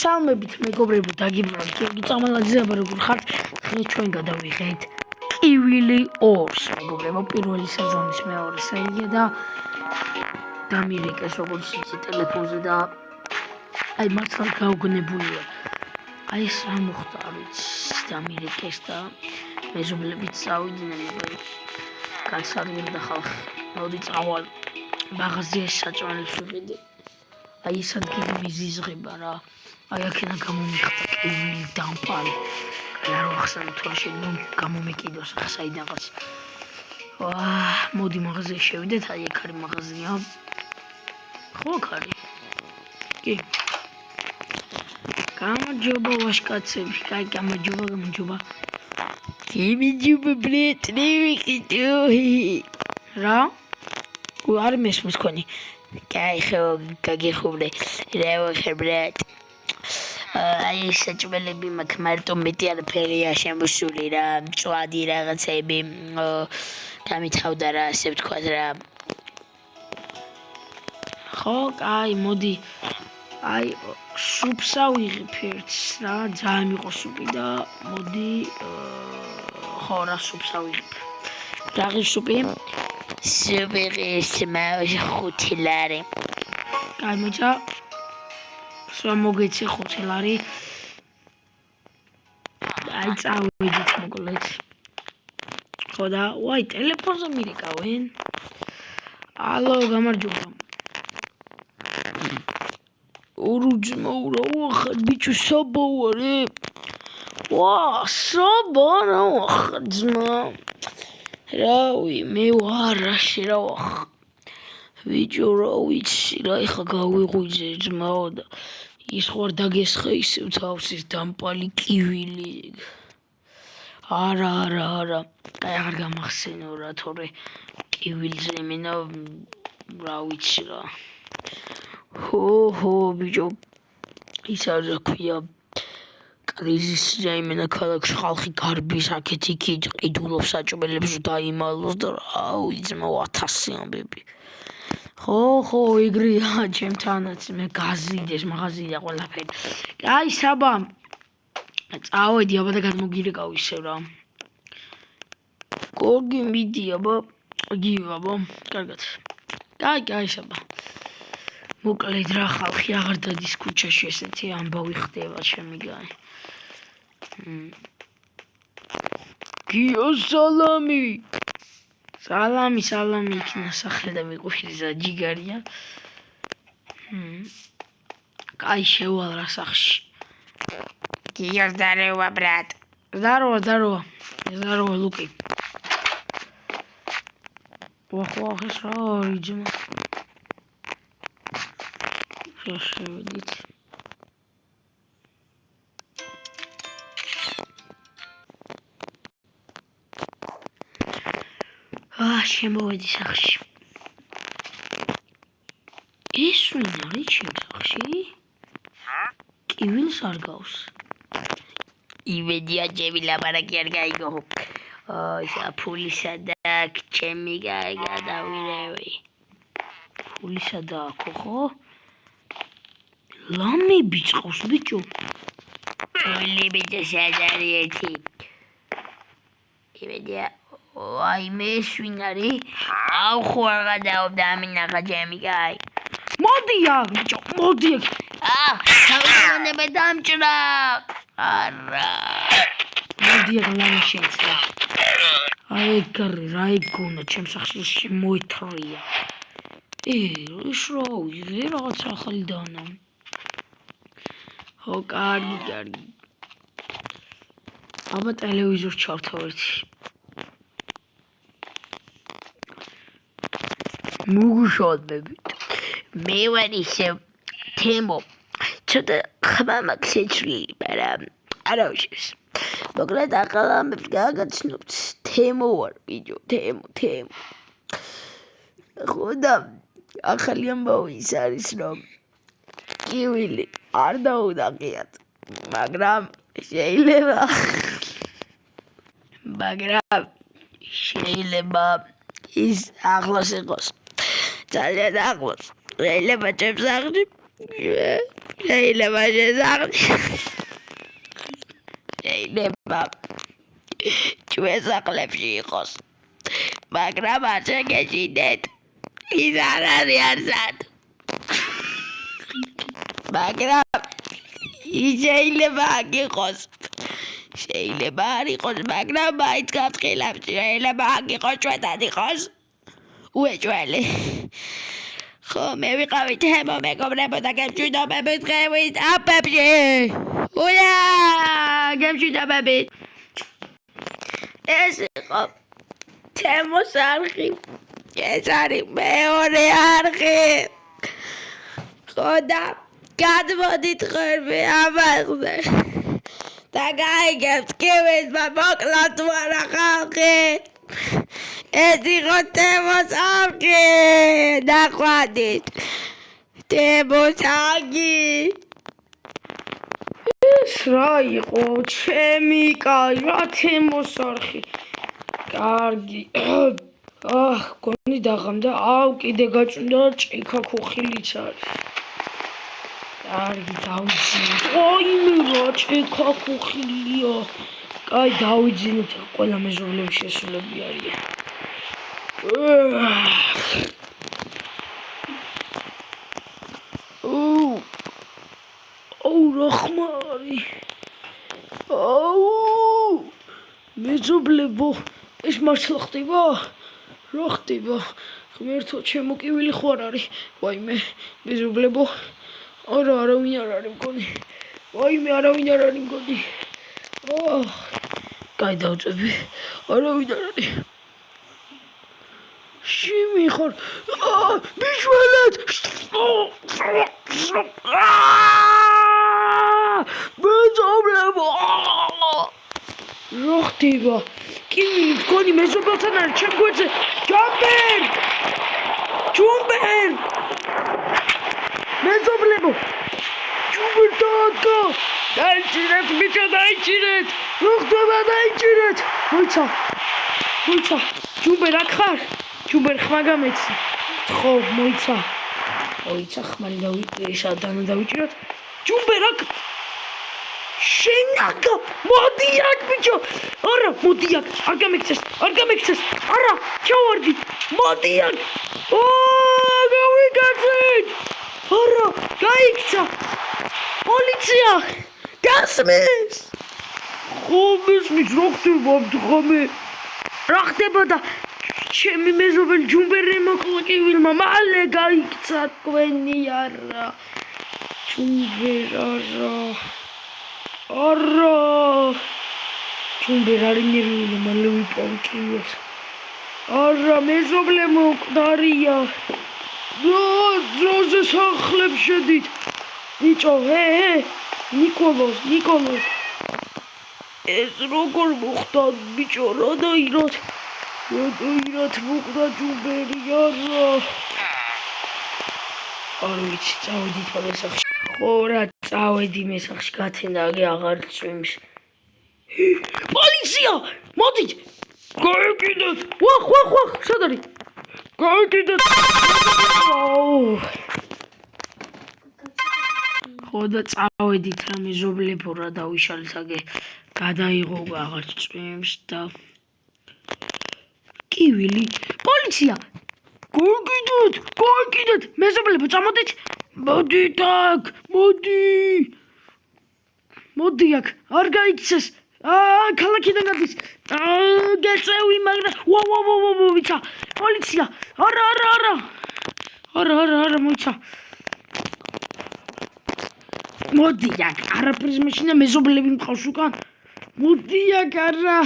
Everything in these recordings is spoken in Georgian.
მოგესალმებით მეგობრებო, დაგიბრუნოთ. გიორგი წამალაძეა, როგორ ხართ? დღეს ჩვენ გადავიღეთ კივილი 2-ს, მეგობრებო, პირველი სეზონის მეორე სერია და დამირეკეს როგორც იცი ტელეფონზე და აი მართლა გაუგნებულია. აი ეს რა მოხდა, არ ვიცი, დამირეკეს და მეზობლებიც წავიდნენ, განსარგებლდა ხალხი. მოდი წავალ მაღაზიაში საჭმელებს ვიყიდე. აი ეს ადგილი მიზიზღება რა. აი აქედან გამომიხდა კივილი დამპალი. აი არ ვახსენებ თუ შეიძლება გამომეკიდოს ახლა საიდანღაც. მოდი მაღაზიაში შევიდეთ, აი აქ არის მაღაზია. ხო აქ არის. კი. გამარჯობა ვაშკაცები, კაი გამარჯობა. Kimijube blet, nevixitui. Რა? არ მესმის თქვენი. კაი ხო, გაგიხუბნე. რა ვახარ blet. აი საჭმელები მაქვს მარტო მეტი არაფერია შემოსული რა, მწვადი რაღაცები გამითავდა რა, ასე ვთქვათ რა. ხო, კაი, მოდი. აი სუპსა ვიღებ ერთს რა, ძალიან მიყვარს სუპი და მოდი ხო რა სუპსა ვიღებ. რა ღირს სუპი? სუპი ღირს 5 ლარი. კაი მოჭა. სვა მოგეცი 5 ლარი. აი წავედით მოკლედ. ხო და ვაი ტელეფონზე მირეკავენ. ალო გამარჯობა. ორუჯმა ურავახარ ბიჭო საბავარე. ვა საბარა ვახარ ძმა. რავი მე ვარ რაში რა ვახარ. ბიჭო რა ვიცი რა ეხა გავიღვიძე ძმაო და ის ხوار დაგესხა ისევ თავს ის დამპალი კივილი. არა. აი აღარ გამახსენო რა თორე კივილზე იმენა რა ვიცი რა. ხო ბიჭო ის არ ქვია კრიზისი და იმენა ქალაქში ხალხი გარბის აქეთ იქით ყიდულობს საჭმელებს დაიმალოს და რა ვიცი 1000 ამბები. ხო იგრია ჩემთანაც მე გაზიდეს მაღაზია და ყველაფერი. აი საბა წავედი აბა და გადმოგირეკავ ისევ რა. გორგი მიდი აბა გივა კარგად. კაი საბა. მოკლედ რა ხალხი აღარ დადის ქუჩაში ესეთი ამბავი ხდება შემიგაი. გიო სალამი იქნა სახლი და მიყვირზა ჯიგარია. კაი შევალ რა სახში. გიო ზდაროვა ბრატ. ზდაროვა ლუკი. ვახ ეს რა არის ძმა. შევედით. შემოვედი სახში. ეს ვინ არის ჩემ სახში? კივილს არ გავს. იმედია ჩემი ლაპარაკი არ გაიგო. ისა ფულისა და ჩემი გადავირევი. ფულისა და ხო? ლამები წყავს ბიჭო. ფული ბიჭო სადარი ერთი. იმედია აი მე ვინ არის? აუ ხო არ გადაობდა ამინახა ჩემი კაი. მოდი აქ ბიჭო, მოდი აქ. თავიანთი დამჭრა. არა. მოდი აქ ლამი შეცდა. აი გარი რა იგონა ჩემ სახში შემოეთრია. ის რა ვიღე რაღაც ახალი დანა. ხო კარგი. აბა ტელევიზორ ჩავთავ ერთი. მოგუშავდებით. მე ვარ ისევ თემო. ცოტა ხმა მაქვს შეცვლილი, მაგრამ არა უშავს. მოკლედ ახალ ამბებს გაგაცნობთ. თემო ვარ, ბიჭო, თემო. ხო და ახალი ამბავი ის არის, რომ კივილი არ დაუდაღიათ, მაგრამ შეიძლება ის ახლოს იყოს. ძალიან ახლოს. შეიძლება ჩემს სახლში შეიძლება შეიძლება ჩვენ სახლებში იყოს მაგრამ არ შეგეჭიდეთ ის არ არის არსად მაგრამ ის შეიძლება აქ იყოს შეიძლება არ იყოს მაგრამ მაინც გაფრთხილებს შეიძლება აქ იყოს ჩვენთან იყოს უეჭველი ხო მე ვიყავი თემო მეგობრებო და გემშვიდობები დღევით აპებში უია გემშვიდობები ეს იყო თემოს არხი ეს არის მეორე არხი ხო და გადმოდით ხოლმე ამაზე და გაიგებთ კივისმა მოკლა თუ არა ხალხი ეს იყო თემოს არხი ნახვადით თემოს არხი ეს რა იყო ჩემი კაი რა თემოს არხი კარგი გონი დაღამდა კიდე გაჭუნდა ჭიქა ქუხილიც არის კარგი დავიძინეთ ოიმე რა ჭიქა ქუხილია კაი დავიძინეთ ყველა მეზობლები შესულები არიან რა ხმარი მეზობლებო ეს მართლა ხდება რა ხდება ღმერთო ჩემო კივილი ხო არ არის ვაიმე მეზობლებო არავინ არ არის მგონი ვაიმე არავინ არ არის მგონი კაი დავწები არავინ არ არის შიმი ხარ ბიჭველად მეზობლებო რა ხდება კივილი მგონი მეზობელთან არის ჩემ გვერდზე ჯუმბერ მეზობლებო ჯუმბერ დაგა დაიჭირეთ ბიჭო დაიჭირეთ რა ხდება დაიჭირეთ მოიცა ჯუმბერ აქ ხარ ჯუმბერ ხმა გამეცი ხო მოიცა ხმალი დავიჭიროთ ჯუმბერ აქ შენაგა მოდი აქ ბიჭო არა მოდი აქ არ გამექცეს არა ჩავარდი მოდი აქ გავიგაცეთ არა გაიქცა პოლიცია გასმის ხო მისმის რა ხდება და ჩემი მეზობელი ჯუმბერი მოკლა კივილმა მალე გაიქცა თქვენი არა ჯუმბერ არა ჯუმბერ არის ნერვიული მალე ვიპოვე კივილს არა მეზობლებო მკვდარია ძროზე სახლებს შედით ბიჭო ნიკოლოს ეს როგორ მოხდა ბიჭო რა დაიროთ მოკვდა ჯუმბერი არა არ ვიცი წავედით მესახში ხო რა წავედი მესახში გათენდა აღარ წვიმს პოლიცია მოდით გაიგიდეთ ვახ სად არის გაიგიდეთ ხო და წავედით რა მეზობლებო რა დავიშალეთ აგე გადაიღო აღარ წვიმს და კივილი პოლიცია გაიგიდეთ მეზობლებო წამოდით მოდით აქ მოდი აქ არ გაიქცეს ქალაქიდან გადის გეწევი მაგრამ ვიცა პოლიცია არა მოიცა მოდი აქ არაფერს მეშინა მეზობლები მყავს უკან მოდი აქ არა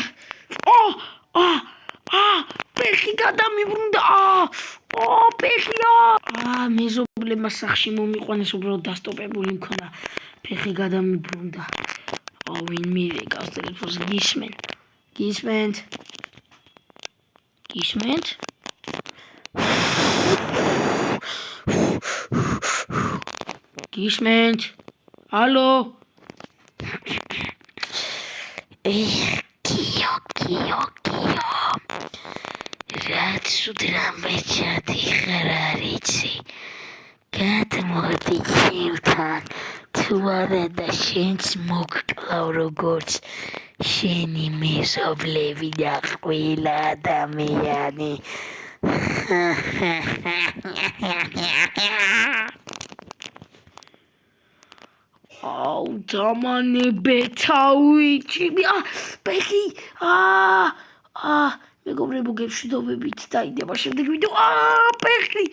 ფეხი გადამიბრუნდა ფეხია მეზობლებმა სახში მომიყვანეს უბრალოდ დასტოპებული მქონდა ფეხი გადამიბრუნდა ვინ მირეკავს ტელეფონს გისმენთ ალო კიო რაც უდრამეჭადი ხარ არ იცი გადმოდი ჩემთან თუ არა და შენც მოგკლავ როგორც შენი მეზობლები და ყველა ადამიანი. აუ დამანებეთავი ბექი მეგობრებო გეშვიდობებით დაიდება შემდეგ ვიდეო ბექი